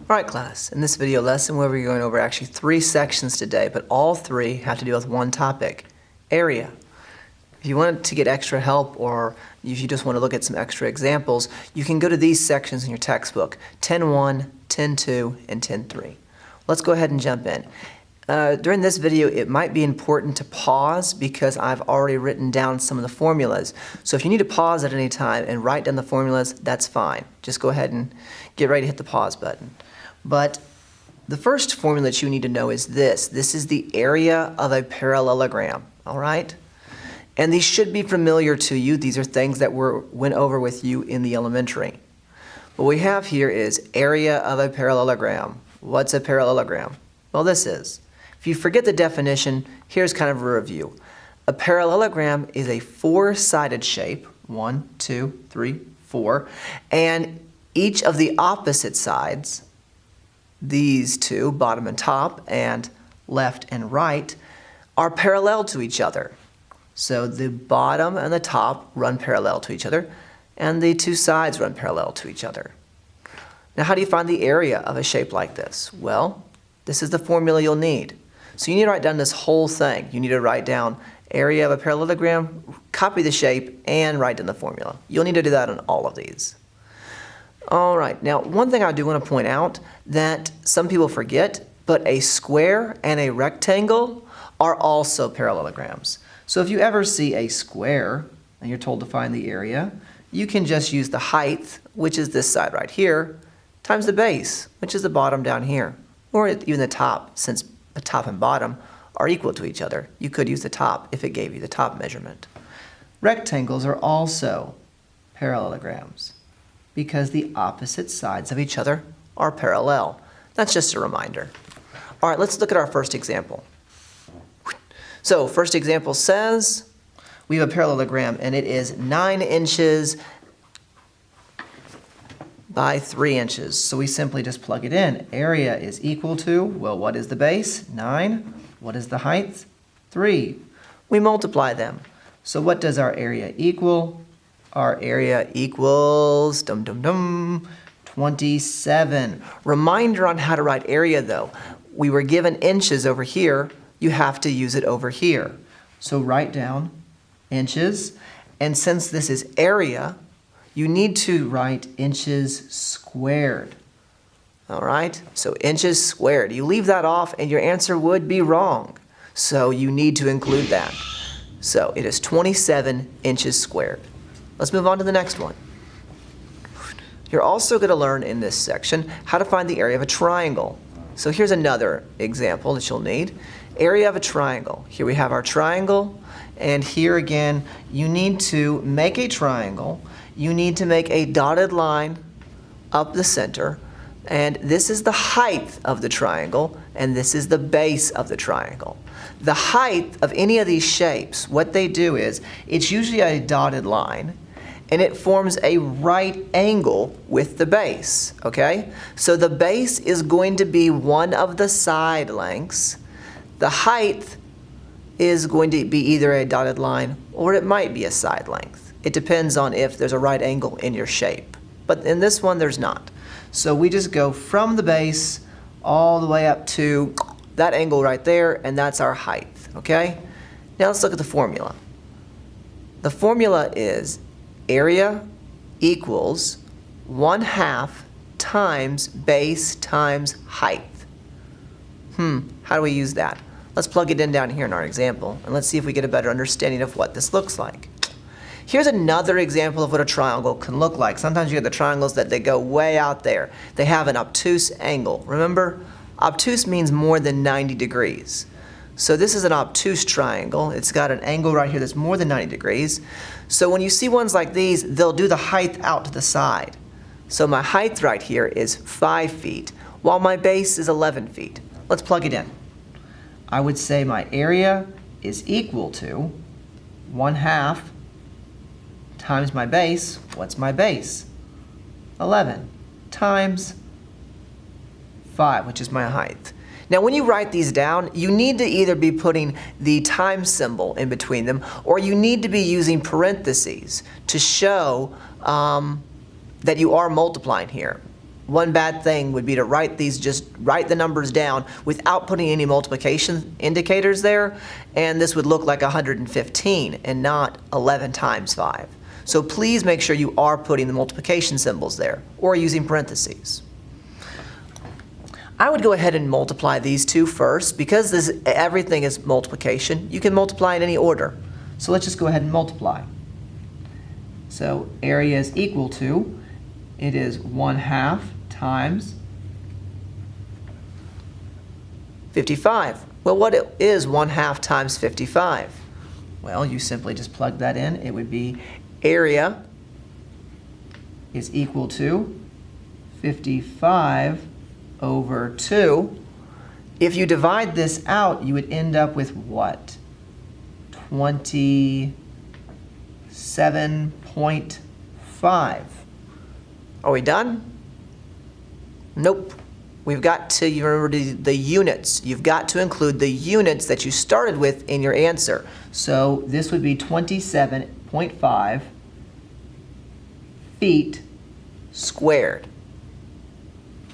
Alright class, in this video lesson we'll be going over actually 3 sections today, but all 3 have to do with one topic, area. If you want to get extra help or if you just want to look at some extra examples, you can go to these sections in your textbook, 10.1, 10.2, and 10.3. Let's go ahead and jump in. During this video it might be important to pause because I've already written down some of the formulas. So if you need to pause at any time and write down the formulas, that's fine. Just go ahead and get ready to hit the pause button. But the first formula that you need to know is this. This is the area of a parallelogram, all right? And these should be familiar to you. These are things that went over with you in the elementary. What we have here is area of a parallelogram. What's a parallelogram? Well, this is. If you forget the definition, here's kind of a review. A parallelogram is a 4-sided shape, 1, 2, 3, 4, and each of the opposite sides, these two, bottom and top, and left and right, are parallel to each other. So the bottom and the top run parallel to each other, and the two sides run parallel to each other. Now, how do you find the area of a shape like this? Well, this is the formula you'll need. So you need to write down this whole thing. You need to write down area of a parallelogram, copy the shape, and write down the formula. You'll need to do that on all of these. All right, now one thing I do want to point out that some people forget, but a square and a rectangle are also parallelograms. So if you ever see a square and you're told to find the area, you can just use the height, which is this side right here, times the base, which is the bottom down here, or even the top, since the top and bottom are equal to each other. You could use the top if it gave you the top measurement. Rectangles are also parallelograms, because the opposite sides of each other are parallel. That's just a reminder. All right, let's look at our first example. So, first example says we have a parallelogram and it is 9 inches by 3 inches. So we simply just plug it in. Area is equal to, well, what is the base? 9. What is the height? 3. We multiply them. So what does our area equal? Our area equals, 27. Reminder on how to write area though. We were given inches over here. You have to use it over here. So write down inches. And since this is area, you need to write inches squared. All right? So inches squared. You leave that off and your answer would be wrong. So you need to include that. So it is 27 inches squared. Let's move on to the next one. You're also going to learn in this section how to find the area of a triangle. So here's another example that you'll need. Area of a triangle. Here we have our triangle, and here again, you need to make a triangle. You need to make a dotted line up the center, and this is the height of the triangle, and this is the base of the triangle. The height of any of these shapes, what they do is, it's usually a dotted line, and it forms a right angle with the base, okay? So the base is going to be one of the side lengths. The height is going to be either a dotted line or it might be a side length. It depends on if there's a right angle in your shape. But in this one, there's not. So we just go from the base all the way up to that angle right there, and that's our height, okay? Now let's look at the formula. The formula is area equals 1/2 times base times height. How do we use that? Let's plug it in down here in our example, and let's see if we get a better understanding of what this looks like. Here's another example of what a triangle can look like. Sometimes you get the triangles that they go way out there. They have an obtuse angle. Remember, obtuse means more than 90 degrees. So this is an obtuse triangle. It's got an angle right here that's more than 90 degrees. So when you see ones like these, they'll do the height out to the side. So my height right here is 5 feet, while my base is 11 feet. Let's plug it in. I would say my area is equal to 1/2 times my base. What's my base? 11 times 5, which is my height. Now when you write these down, you need to either be putting the times symbol in between them, or you need to be using parentheses to show that you are multiplying here. one bad thing would be to just write the numbers down without putting any multiplication indicators there, and this would look like 115 and not 11 times 5. So please make sure you are putting the multiplication symbols there or using parentheses. I would go ahead and multiply these two first because everything is multiplication. You can multiply in any order. So let's just go ahead and multiply. So area is equal to, it is 1/2 times 55. Well, what is 1/2 times 55? Well, you simply just plug that in. It would be area is equal to 55 over 2. If you divide this out, you would end up with what? 27.5. Are we done? Nope. We've got to remember the units. You've got to include the units that you started with in your answer. So this would be 27.5 feet squared.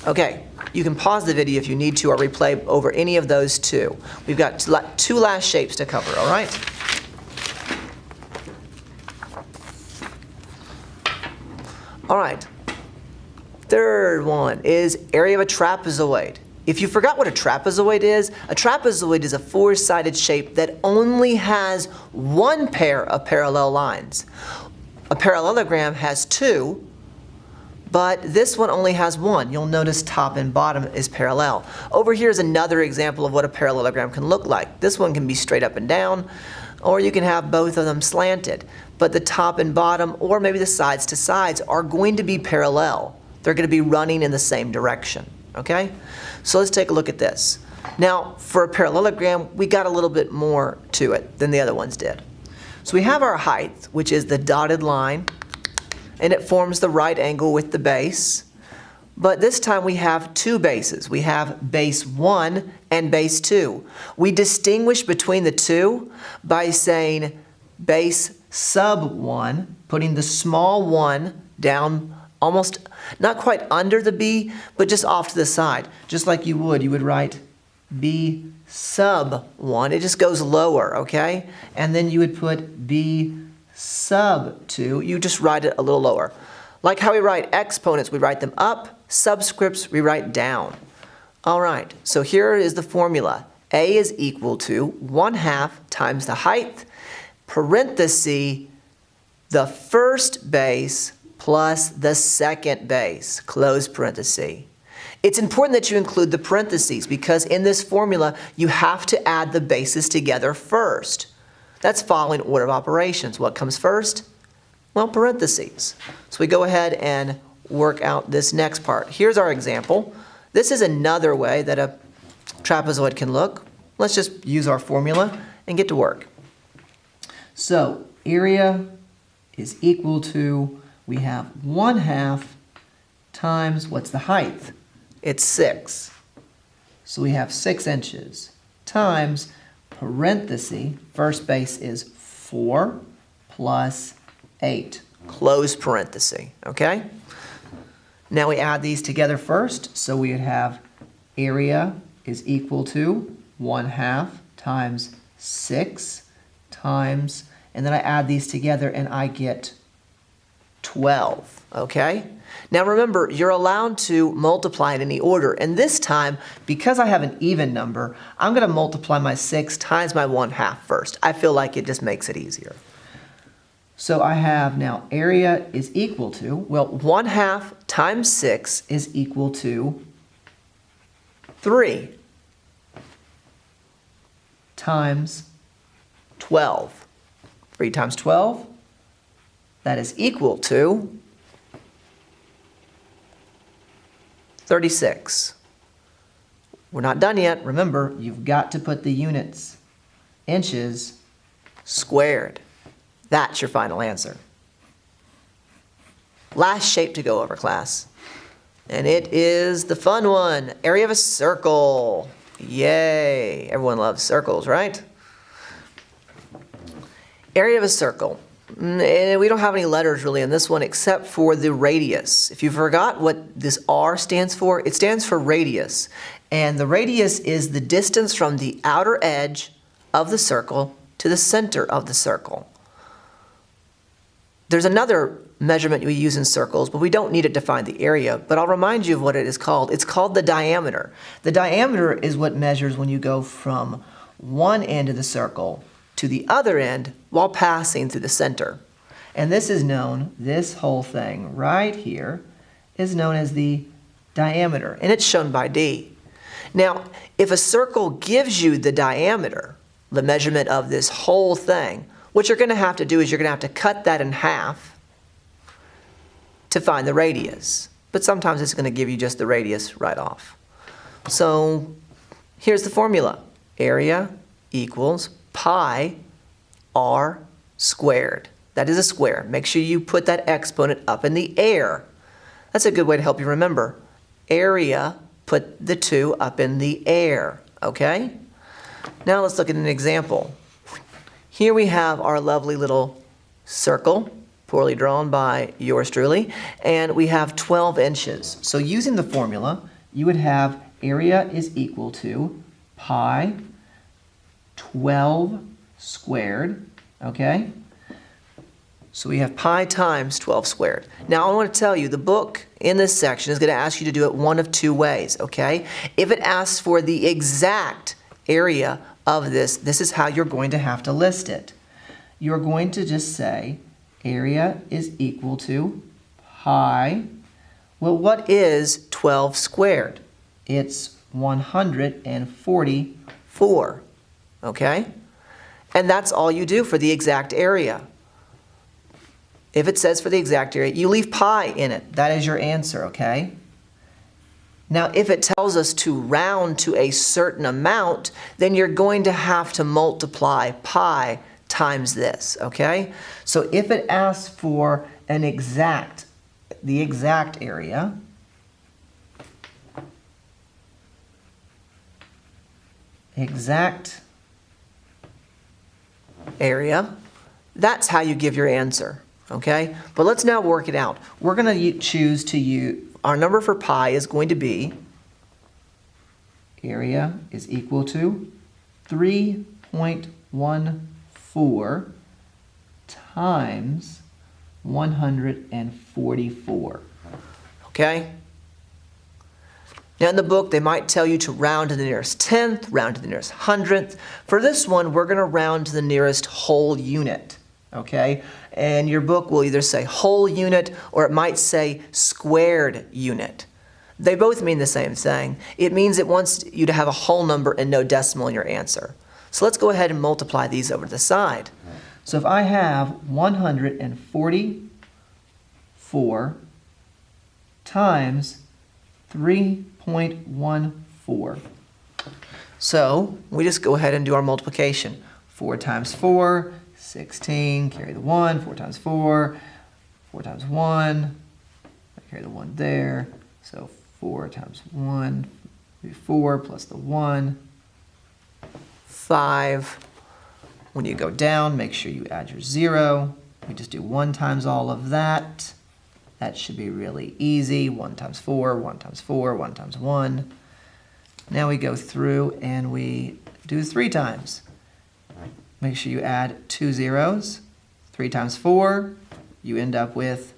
Okay, you can pause the video if you need to or replay over any of those two. We've got two last shapes to cover, all right? All right. Third one is area of a trapezoid. If you forgot what a trapezoid is a four-sided shape that only has one pair of parallel lines. A parallelogram has two, but this one only has one. You'll notice top and bottom is parallel. Over here is another example of what a parallelogram can look like. This one can be straight up and down, or you can have both of them slanted. But the top and bottom, or maybe the sides to sides, are going to be parallel. They're going to be running in the same direction, okay? So let's take a look at this. Now, for a parallelogram, we got a little bit more to it than the other ones did. So we have our height, which is the dotted line, and it forms the right angle with the base. But this time we have two bases. We have base 1 and base 2. We distinguish between the two by saying base sub 1, putting the small 1 down almost, not quite under the B, but just off to the side. Just like you would write B sub 1. It just goes lower, okay? And then you would put B sub 2. You just write it a little lower. Like how we write exponents, we write them up. Subscripts, we write down. All right, so here is the formula. A is equal to 1/2 times the height, parenthesis, the first base plus the second base, close parenthesis. It's important that you include the parentheses because in this formula, you have to add the bases together first. That's following order of operations. What comes first? Well, parentheses. So we go ahead and work out this next part. Here's our example. This is another way that a trapezoid can look. Let's just use our formula and get to work. So area is equal to, we have 1/2 times, what's the height? It's 6. So we have 6 inches times parenthesis, first base is 4 plus 8, close parenthesis, okay? Now we add these together first, so we would have area is equal to 1/2 times 6 times, and then I add these together and I get 12, okay? Now remember, you're allowed to multiply in any order, and this time, because I have an even number, I'm going to multiply my 6 times my 1/2 first. I feel like it just makes it easier. So I have now area is equal to, well, 1/2 times 6 is equal to 3 times 12. 3 times 12, that is equal to 36. We're not done yet. Remember, you've got to put the units, inches squared. That's your final answer. Last shape to go over, class. And it is the fun one, area of a circle. Yay, everyone loves circles, right? Area of a circle. We don't have any letters really in this one except for the radius. If you forgot what this R stands for, it stands for radius. And the radius is the distance from the outer edge of the circle to the center of the circle. There's another measurement we use in circles, but we don't need it to find the area. But I'll remind you of what it is called. It's called the diameter. The diameter is what measures when you go from one end of the circle to the other end while passing through the center. And this is known, this whole thing right here is known as the diameter, and it's shown by D. Now, if a circle gives you the diameter, the measurement of this whole thing, what you're going to have to do is you're going to have to cut that in half to find the radius. But sometimes it's going to give you just the radius right off. So here's the formula. Area equals pi r squared. That is a square. Make sure you put that exponent up in the air. That's a good way to help you remember. Area, put the 2 up in the air, okay? Now let's look at an example. Here we have our lovely little circle, poorly drawn by yours truly, and we have 12 inches. So using the formula, you would have area is equal to pi 12 squared, okay? So we have pi times 12 squared. Now I want to tell you, the book in this section is going to ask you to do it one of two ways, okay? If it asks for the exact area of this, this is how you're going to have to list it. You're going to just say area is equal to pi. Well, what is 12 squared? It's 144, okay? And that's all you do for the exact area. If it says for the exact area, you leave pi in it. That is your answer, okay? Now, if it tells us to round to a certain amount, then you're going to have to multiply pi times this, okay? So if it asks for the exact area, that's how you give your answer. Okay, but let's now work it out. We're going to choose to use, our number for pi is going to be, area is equal to 3.14 times 144. Okay? Now in the book, they might tell you to round to the nearest tenth, round to the nearest hundredth. For this one, we're going to round to the nearest whole unit. Okay? And your book will either say whole unit or it might say squared unit. They both mean the same thing. It means it wants you to have a whole number and no decimal in your answer. So let's go ahead and multiply these over to the side. So if I have 144 times 3.14. So we just go ahead and do our multiplication. 4 times 4, 16, carry the 1, 4 times 4, 4 times 1, carry the 1 there, so 4 times 1, 4 plus the 1, 5. When you go down, make sure you add your 0. We just do 1 times all of that. That should be really easy. 1 times 4, 1 times 4, 1 times 1. Now we go through and we do 3 times. Make sure you add 2 zeros. 3 times 4, you end up with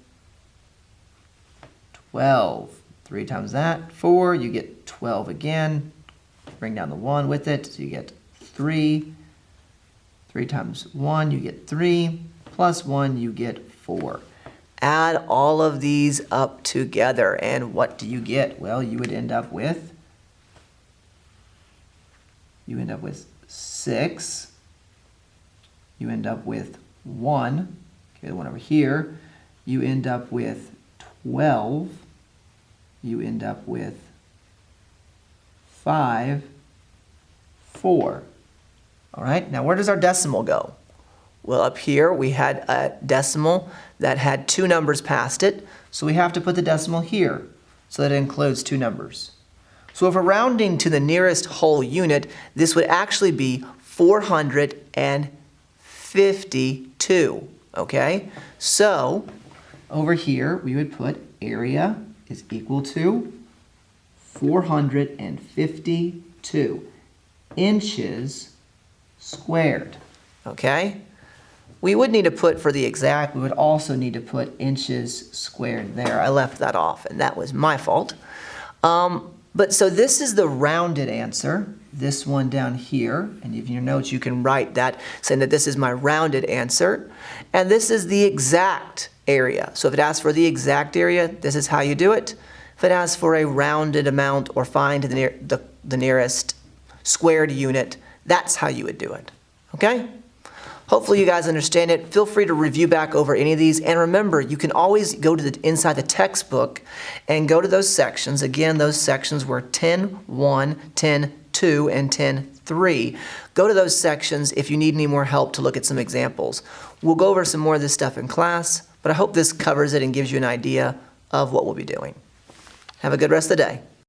12. 3 times that, 4, you get 12 again. Bring down the 1 with it, so you get 3. 3 times 1, you get 3. Plus 1, you get 4. Add all of these up together, and what do you get? Well, you would end up with 6. You end up with 1. Okay, the 1 over here. You end up with 12. You end up with 5, 4. All right, now where does our decimal go? Well, up here we had a decimal that had 2 numbers past it, so we have to put the decimal here so that it includes 2 numbers. So if we're rounding to the nearest whole unit, this would actually be 452, okay? So over here, we would put area is equal to 452 inches squared, okay? We would need to put, for the exact, we would also need to put inches squared there. I left that off, and that was my fault. But so this is the rounded answer, this one down here. And in your notes, you can write that, saying that this is my rounded answer. And this is the exact area. So if it asks for the exact area, this is how you do it. If it asks for a rounded amount or find the nearest squared unit, that's how you would do it, okay? Hopefully you guys understand it. Feel free to review back over any of these. And remember, you can always go to inside the textbook and go to those sections. Again, those sections were 10.1, 10.2, and 10.3. Go to those sections if you need any more help to look at some examples. We'll go over some more of this stuff in class, but I hope this covers it and gives you an idea of what we'll be doing. Have a good rest of the day.